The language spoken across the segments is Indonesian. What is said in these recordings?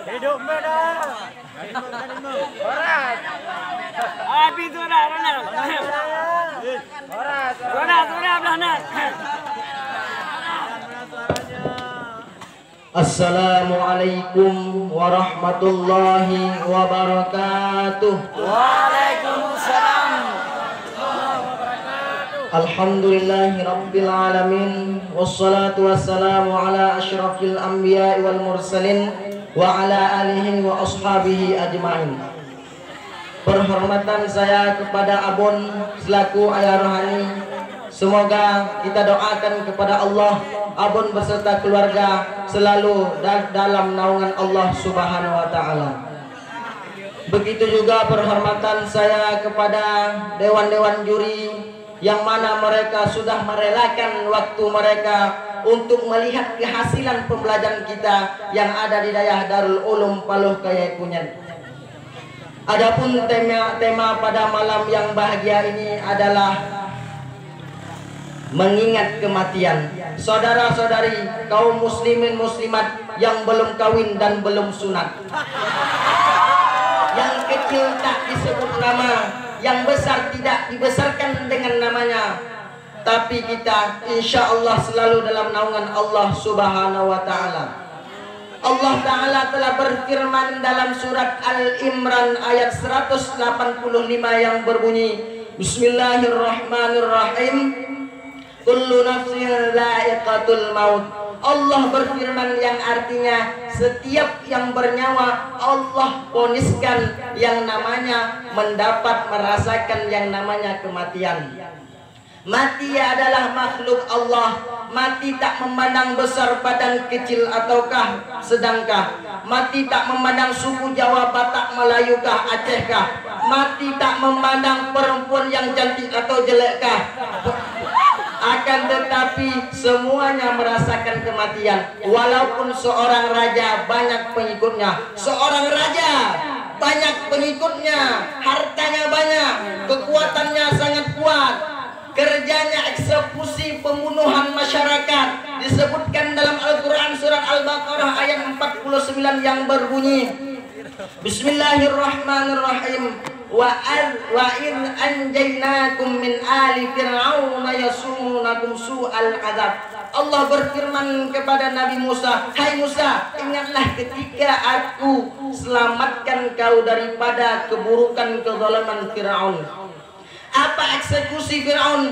Hidup beda. Horas. Abi tu dah Ronald. Horas. Ronald belakang. Assalamualaikum warahmatullahi wabarakatuh. Waalaikumsalam. Alhamdulillahi rabbil alamin. Wassalatu wassalamu ala asyrafil anbiya wal mursalin wa ala alihi wa ashabihi ajma'in. Perhormatan saya kepada Abun selaku ayah rohani. Semoga kita doakan kepada Allah Abun beserta keluarga selalu dalam naungan Allah Subhanahu wa taala. Begitu juga perhormatan saya kepada dewan-dewan juri yang mana mereka sudah merelakan waktu mereka untuk melihat kehasilan pembelajaran kita yang ada di daerah Darul Ulum Paluh Kayakunyan. Adapun tema pada malam yang bahagia ini adalah mengingat kematian. Saudara-saudari kaum muslimin muslimat yang belum kawin dan belum sunat, yang kecil tak disebut nama, yang besar tidak dibesarkan dengan namanya, tapi kita insya Allah selalu dalam naungan Allah Subhanahu wa ta'ala. Allah Ta'ala telah berfirman dalam surat Al-Imran ayat 185 yang berbunyi, Bismillahirrahmanirrahim, kullu nafsin dha'iqatul maut. Allah berfirman yang artinya setiap yang bernyawa Allah poniskan yang namanya merasakan yang namanya kematian. Mati adalah makhluk Allah. Mati tak memandang besar badan kecil ataukah sedangkah. Mati tak memandang suku Jawa, Batak, Melayukah, Acehkah. Mati tak memandang perempuan yang cantik atau jelekkah. Akan tetapi semuanya merasakan kematian. Walaupun seorang raja banyak pengikutnya, seorang raja banyak pengikutnya, hartanya banyak, kekuatannya sangat kuat, kerjanya eksekusi pembunuhan masyarakat. Disebutkan dalam Al-Quran surat Al-Baqarah ayat 49 yang berbunyi, Bismillahirrahmanirrahim, wa in anjaynakum min ali fir'auna yasumunakum su'al azab. Allah berfirman kepada Nabi Musa, hai Musa, ingatlah ketika aku selamatkan kau daripada keburukan kezaliman Fir'aun. Apa eksekusi Fir'aun?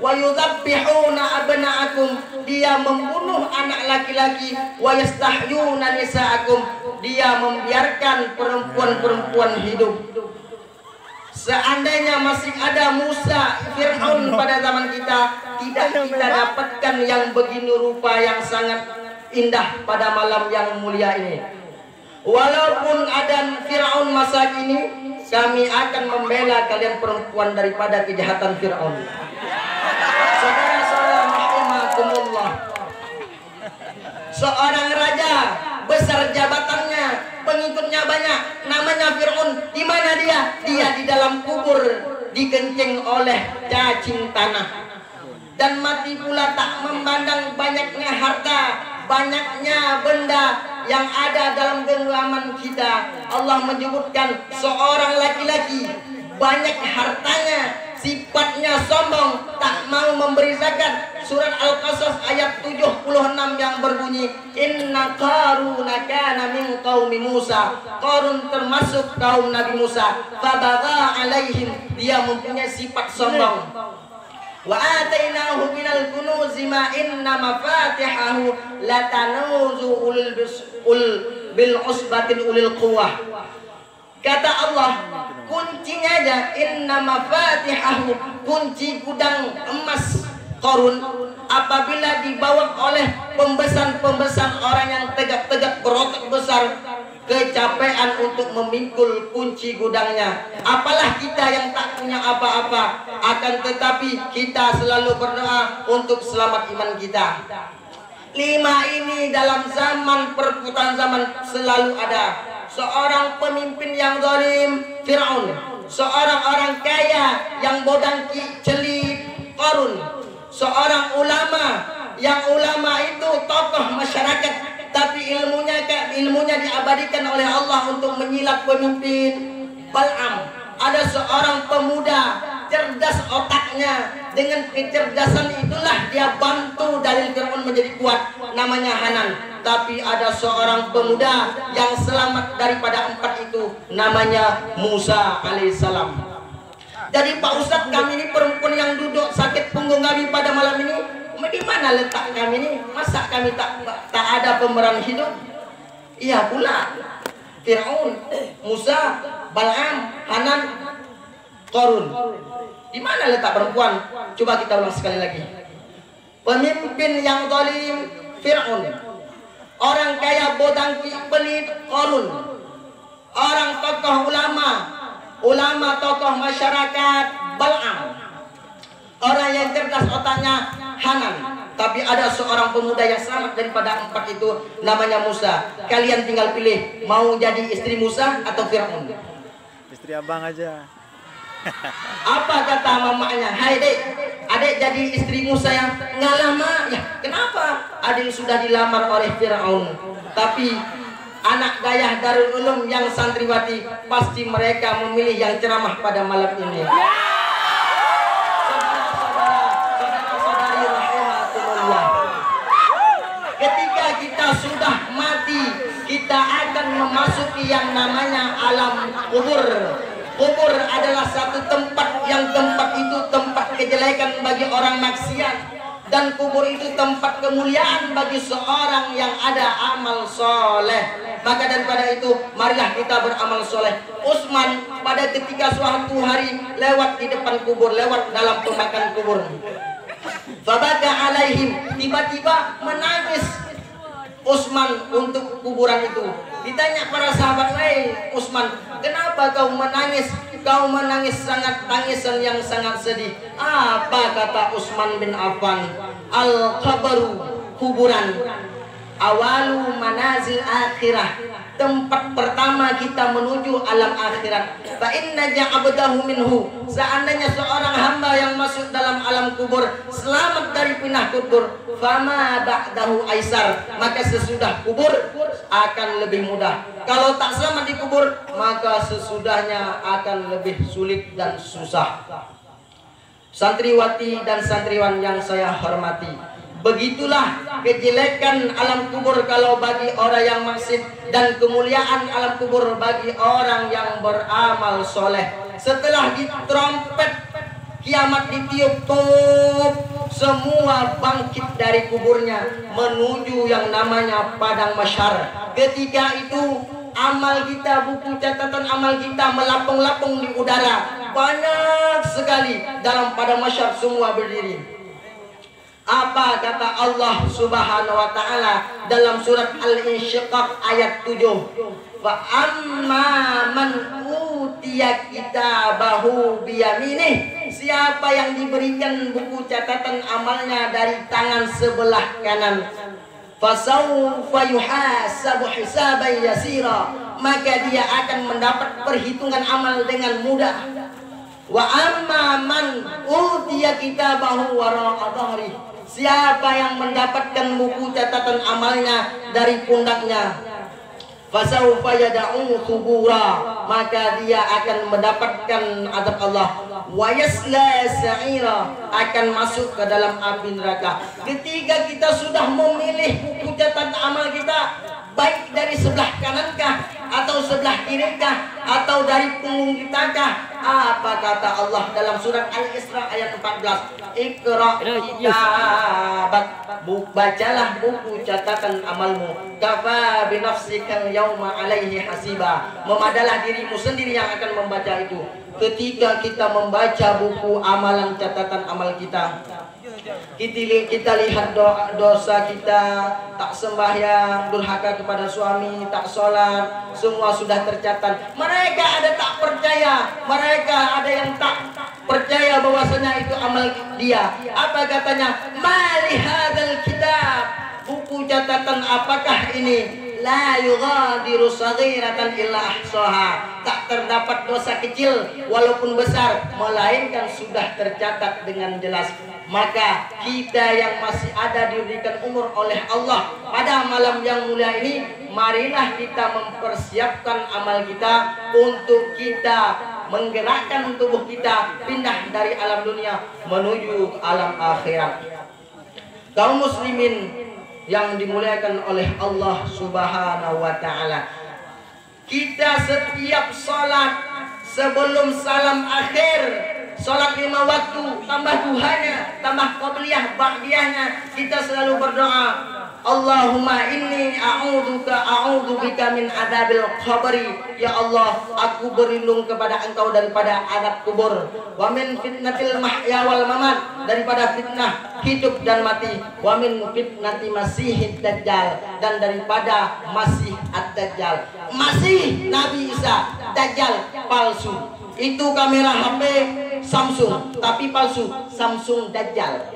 Wa yudhabbihuna abna'akum, dia membunuh anak laki-laki, wa yastahyuna nisa'akum, dia membiarkan perempuan-perempuan hidup. Seandainya masih ada Musa, Fir'aun pada zaman kita, tidak kita dapatkan yang begini rupa yang sangat indah pada malam yang mulia ini. Walaupun ada Fir'aun masa kini, kami akan membela kalian perempuan daripada kejahatan Fir'aun. Saudara-saudara rahimakumullah, seorang raja besar jabatannya, pengikutnya banyak, namanya Fir'aun. Di mana dia? Dia di dalam kubur, dikencing oleh cacing tanah. Dan mati pula tak memandang banyaknya harta, banyaknya benda yang ada dalam genggaman kita. Allah menyebutkan seorang laki-laki banyak hartanya, sifatnya sombong, tak mau memberi zakat. Surat Al-Qasas ayat 76 yang berbunyi, Inna Qaruna kana min qaumi Musa. Qarun termasuk kaum Nabi Musa. Fabagha alaihim, dia mempunyai sifat sombong. Wa atainahu minal kunuzi ma inna mafatihahu latanuzu bil usbatin ulil quwwah. Kata Allah, kuncinya aja, inna mafatihahu, kunci gudang emas Qarun apabila dibawa oleh pembesan-pembesan orang yang tegak-tegak berotak besar, kecapean untuk memikul kunci gudangnya. Apalah kita yang tak punya apa-apa, akan tetapi kita selalu berdoa untuk selamat iman kita. Lima ini dalam zaman perputaran zaman selalu ada. Seorang pemimpin yang zalim, Fir'aun. Seorang orang kaya yang bodangki, celit, Qarun. Seorang ulama, yang ulama itu tokoh masyarakat, tapi ilmunya diabadikan oleh Allah untuk menyilat pemimpin. Bal'am, ada seorang pemuda cerdas otaknya, dengan kecerdasan itulah dia bantu dalil Fir'aun menjadi kuat, namanya Hanan. Tapi ada seorang pemuda yang selamat daripada 4 itu, namanya Musa alaihissalam. Jadi Pak Ustadz, kami ini perempuan yang duduk sakit punggung kami pada malam ini, di mana letak kami ini? Masa kami tak ada pemeran hidup? Iya pula, Fir'aun, Musa, Bal'am, Hanan, Qarun. Di mana letak perempuan? Coba kita ulang sekali lagi. Pemimpin yang zalim, Fir'aun. Orang kaya bodang pelit, Qarun. Orang tokoh ulama tokoh masyarakat, Bal'am. Orang yang cerdas otaknya, Hanan. Tapi ada seorang pemuda yang selamat daripada 4 itu, namanya Musa. Kalian tinggal pilih, mau jadi istri Musa atau Fir'aun? Istri abang aja. Apa kata mamanya? Hai dek, adek jadi istri Musa yang nggak lama. Ya kenapa? Adik sudah dilamar oleh Fir'aun. Tapi anak gayah Darul Ulum yang santriwati, pasti mereka memilih yang ceramah pada malam ini. Saudara-saudari rahimakumullah, ketika kita sudah mati, kita akan memasuki yang namanya alam kubur. Kubur adalah satu tempat yang tempat itu tempat kejelekan bagi orang maksiat, dan kubur itu tempat kemuliaan bagi seorang yang ada amal soleh. Maka daripada itu, marilah kita beramal soleh. Utsman pada ketika suatu hari lewat di depan kubur, lewat dalam pemakan kubur, fabaka alaihim, tiba-tiba menangis Utsman untuk kuburan itu. Ditanya para sahabat, "Wahai Utsman, kenapa kau menangis? Kau menangis sangat tangisan yang sangat sedih." Apa kata Utsman bin Affan? Al-qabru, kuburan, awalu manazil akhirah, tempat pertama kita menuju alam akhirat. Fa inna ja'abdahu minhu, seandainya seorang hamba yang masuk dalam alam kubur selamat dari pinah kubur, fama ba'dahu aisar, maka sesudah kubur akan lebih mudah. Kalau tak selamat di kubur, maka sesudahnya akan lebih sulit dan susah. Santriwati dan santriwan yang saya hormati, begitulah kejelekan alam kubur kalau bagi orang yang maksiat, dan kemuliaan alam kubur bagi orang yang beramal soleh. Setelah ditrompet kiamat ditiup tup, semua bangkit dari kuburnya menuju yang namanya padang mahsyar. Ketika itu amal kita, buku catatan amal kita melapung-lapung di udara, banyak sekali dalam padang mahsyar semua berdiri. Apa kata Allah Subhanahu wa taala dalam surat Al-Insyiqaq ayat 7? Wa amma man utiya kitabahu biyaminih, siapa yang diberikan buku catatan amalnya dari tangan sebelah kanan, fasawfa yuhasabu hisaban yasira, maka dia akan mendapat perhitungan amal dengan mudah. Wa amma man utiya kitabahu wara'a dhahri, siapa yang mendapatkan buku catatan amalnya dari pundaknya, fasawfa yad'u thubura, maka dia akan mendapatkan azab Allah. Wa yasla sa'ira, akan masuk ke dalam api neraka. Ketika kita sudah memilih buku catatan amal kita, baik dari sebelah kanankah atau sebelah kirikah atau dari punggung kita kah, apa kata Allah dalam surat Al-Isra ayat 14? Iqra kitabak, bacalah buku catatan amalmu, kafa binafsika yauma alaihi hasiba, memadalah dirimu sendiri yang akan membaca itu. Ketika kita membaca buku amalan catatan amal kita, kita lihat dosa kita, tak sembahyang, durhaka kepada suami, tak sholat, semua sudah tercatat. Mereka ada tak percaya, mereka ada yang tak percaya bahwasanya itu amal dia. Apa katanya? Mali hadzal kitab, buku catatan apakah ini? La yughadiru saghiratan illa ahsaha, tak terdapat dosa kecil walaupun besar melainkan sudah tercatat dengan jelas. Maka kita yang masih ada diberikan umur oleh Allah pada malam yang mulia ini, marilah kita mempersiapkan amal kita untuk kita menggerakkan tubuh kita pindah dari alam dunia menuju alam akhirat. Kaum muslimin yang dimuliakan oleh Allah Subhanahu wa taala, kita setiap salat sebelum salam akhir, salat 5 waktu tambah duhanya, tambah qabliyah ba'diyahnya, kita selalu berdoa, Allahumma inni a'udzubika min adabil qabri. Ya Allah, aku berlindung kepada Engkau daripada adab kubur, wa min fitnatil mahya wal mamat, daripada fitnah hidup dan mati, wa min fitnati masihid dajjal, dan daripada masih ad-dajjal, masih Nabi Isa, dajjal palsu. Itu kamera HP Samsung tapi palsu, Samsung dajjal.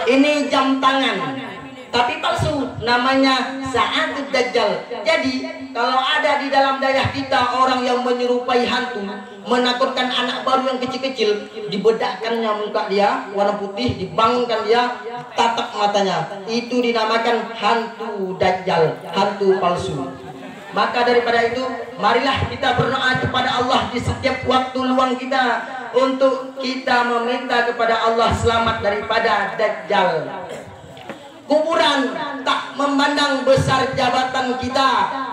Ini jam tangan tapi palsu, namanya Sa'atud Dajjal. Jadi kalau ada di dalam daerah kita orang yang menyerupai hantu, menakutkan anak baru yang kecil-kecil, dibedakkannya muka dia warna putih, dibangunkan dia, tatap matanya, itu dinamakan hantu Dajjal, hantu palsu. Maka daripada itu, marilah kita berdoa kepada Allah di setiap waktu luang kita untuk kita meminta kepada Allah selamat daripada Dajjal. Kuburan tak memandang besar jabatan kita,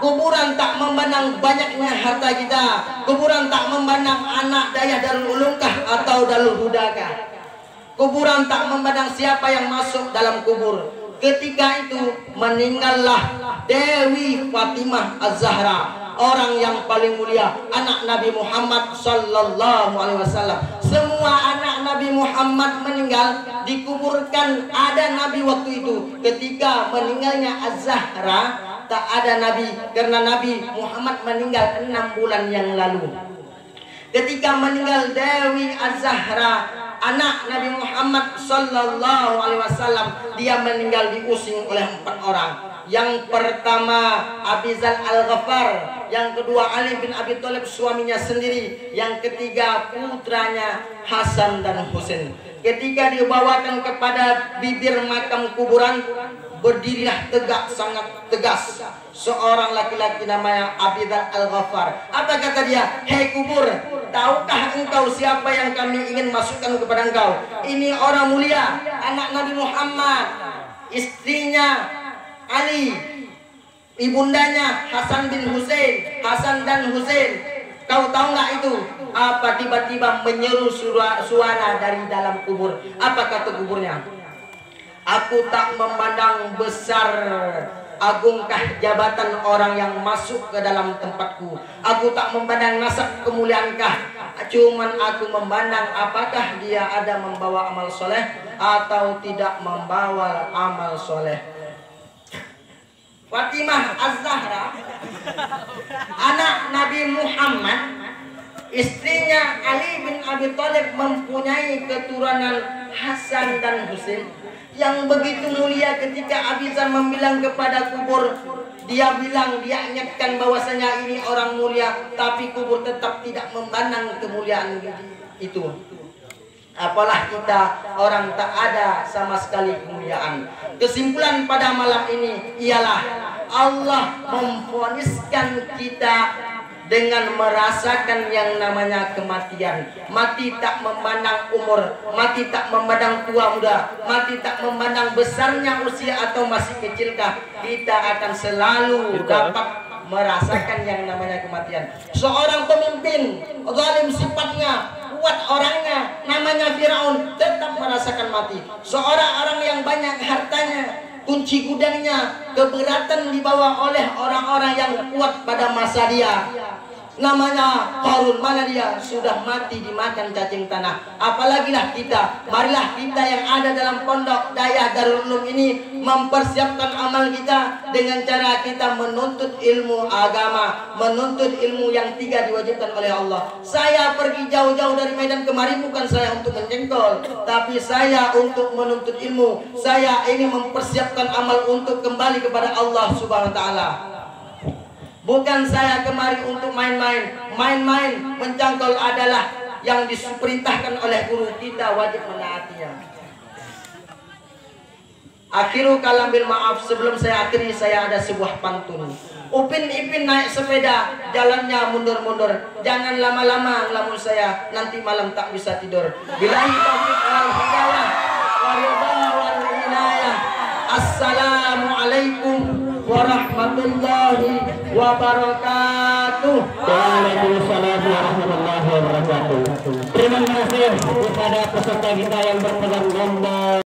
kuburan tak memandang banyaknya harta kita, kuburan tak memandang anak daya Darul Ulumkah atau Darul Hudakah. Kuburan tak memandang siapa yang masuk dalam kubur. Ketika itu meninggallah Dewi Fatimah Az-Zahra, orang yang paling mulia, anak Nabi Muhammad sallallahu alaihi wasallam. Semua anak Nabi Muhammad meninggal, dikuburkan. Ada Nabi waktu itu. Ketika meninggalnya Az-Zahra, tak ada Nabi karena Nabi Muhammad meninggal 6 bulan yang lalu. Ketika meninggal Dewi Az-Zahra, anak Nabi Muhammad sallallahu alaihi wasallam, dia meninggal diusing oleh 4 orang. Yang pertama Abizal Al-Ghaffar, yang kedua Ali bin Abi Thalib suaminya sendiri, yang ketiga putranya Hasan dan Husain. Ketika dibawakan kepada bibir makam kuburan, berdirilah tegak, sangat tegas seorang laki-laki namanya Abizal Al-Ghaffar. Apa kata dia? Hei kubur, tahukah engkau siapa yang kami ingin masukkan kepada engkau? Ini orang mulia, anak Nabi Muhammad, istrinya Ali, ibundanya Hasan bin Husain, Hasan dan Husain. Kau tahu nggak itu? Apa tiba-tiba menyeru suara dari dalam kubur? Apa kata kuburnya? Aku tak memandang besar agungkah jabatan orang yang masuk ke dalam tempatku. Aku tak memandang nasab kemuliaankah. Cuman aku memandang apakah dia ada membawa amal soleh atau tidak membawa amal soleh. Fatimah Az-Zahra, anak Nabi Muhammad, istrinya Ali bin Abi Thalib, mempunyai keturunan Hasan dan Husain yang begitu mulia. Ketika Abizar membilang kepada kubur, dia ingatkan bahwasanya ini orang mulia, tapi kubur tetap tidak memandang kemuliaan itu. Apalah kita, orang tak ada sama sekali kemuliaan. Kesimpulan pada malam ini ialah Allah memvoniskan kita dengan merasakan yang namanya kematian. Mati tak memandang umur, mati tak memandang tua muda, mati tak memandang besarnya usia atau masih kecilkah. Kita akan selalu dapat merasakan yang namanya kematian. Seorang pemimpin zalim sifatnya, kuat orangnya, namanya Firaun, tetap merasakan mati. Seorang orang yang banyak hartanya, kunci gudangnya keberatan dibawa oleh orang-orang yang kuat pada masa dia, namanya Qarun, mana dia? Sudah mati dimakan cacing tanah. Apalagi lah kita. Marilah kita yang ada dalam pondok Dayah Darul Ulum ini mempersiapkan amal kita dengan cara kita menuntut ilmu agama, menuntut ilmu yang 3 diwajibkan oleh Allah. Saya pergi jauh-jauh dari Medan kemari bukan saya untuk menjengkol, tapi saya untuk menuntut ilmu. Saya ini mempersiapkan amal untuk kembali kepada Allah Subhanahu wa taala. Bukan saya kemari untuk main-main. Main-main menjangkau adalah yang diperintahkan oleh guru kita wajib menaatinya. Akhiru kalam bil maaf, sebelum saya akhiri saya ada sebuah pantun. Upin Ipin naik sepeda, jalannya mundur-mundur. Jangan lama-lama ngelamun saya, nanti malam tak bisa tidur. Billahi taufiq wal hidayah wa ridha wal inayah. Assalamualaikum warahmatullahi wabarakatuh. Waalaikumsalam warahmatullahi wabarakatuh. Terima kasih kepada peserta kita yang berpegang ganda.